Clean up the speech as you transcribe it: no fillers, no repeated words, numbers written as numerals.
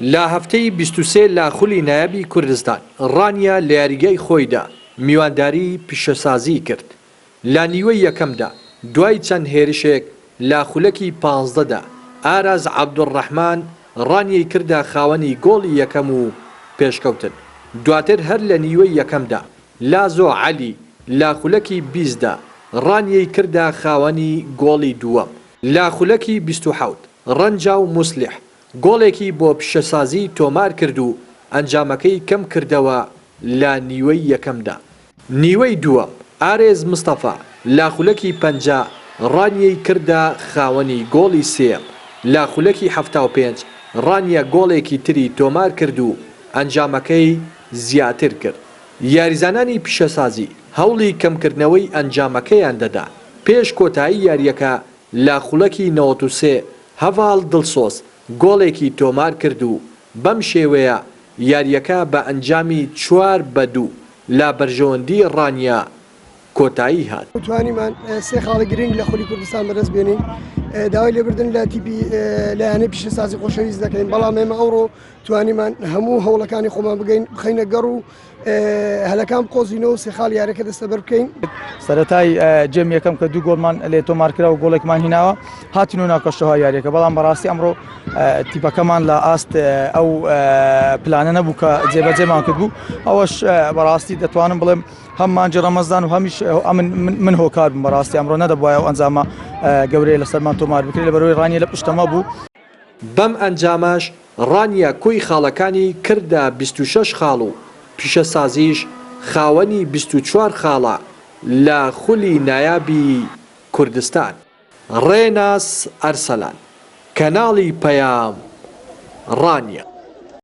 لا هەفتەی 23 لا خولی نایابی کوردستان ڕانیا لە یاریگای خۆیدا میوانداری پیشەسازی کرد. لا نیوەی یەکەمدا دوای چەند هێرشێک لا خولەکی 15دا ئاراز عەبدوڕەحمان ڕانیەی کردە خاوەنی گۆڵی یەکەم و پێشکەوتن. دواتر هەر لە نیوەی یەکەمدا لازۆ عەلی لا خولەکی 20دا ڕانیەی کردە خاوەنی گۆڵی دووەم. لا خولەکی 27 ڕەنجاو موسلیح گۆڵێکی بۆ پیشەسازی تۆمار کرد و ئەنجامەکەی کەم کردەوە لە نیوەی یەکەمدا. نیوەی دووەم ئارێز مستەفا لا خولەکی 50 ڕانیەی کردە خاوەنی گۆڵی سێم. لا خولەکی 75 ڕانیە گۆڵێکی تری تۆمار کرد و ئەنجامەکەی زیاتر کرد. یاریزانانی پیشەسازی هەوڵی کەمکردنەوەی ئەنجامەکەیان دەدا. پێش کۆتایی یاریەکە لا خولەکی 93 هەڤاڵ دڵسۆز گۆڵێکی تۆمار کرد و بەم شێوەیە یاریەکە بە ئەنجامی 4-2 لا بەرژەوەندی ڕانیا کۆتایی هات. توانیمان سێ خاڵی گرنگ لە خولی کوردستان بەدەست بێنین. داوای لێبردن لە تیپی لایەنەی پیشەسازی خۆشەویست دەکەین، بەڵام ئێمە ئەوڕۆ توانیمان هەموو هەوڵەکانی خۆمان بگەین بخەینە گەڕ و هەلەکان بقۆزینەوە و سێ خاڵ یاریەکە دەستەبەر بکەین. سەرەتای جێم یەکەم کە دوو گۆڵمان لێ تۆمار کرا و گۆڵێکمان هیناوە هاتین و ناکەشتەوە یاریەکە، بەڵام بەڕاستی ئەمڕۆ تیپەکەمان لە ئاست ئەو پلانە نەبوو کە جێبەجێمان کرد بوو. ئەوەش بەڕاستی دەتوانم بڵێم هەم مانجی ڕەمەزان و هەمیش من هۆکار بووم. بەڕاستی ئەمڕۆ نەدەبووایە ئەو ئەنجامە گەورەی لەسەرمان تۆمار بکرێت لە بەرەوەی ڕانیە لە پشتەمە بوو. بەم ئەنجامەش ڕانیا کۆی خاڵەکانی کردە 26 خاڵ و پیشەسازیش خاوەنی 24 خاڵە لە خولی نایابی کوردستان. ڕێناس ئەرسەلان، کەناڵی پەیام، ڕانیا.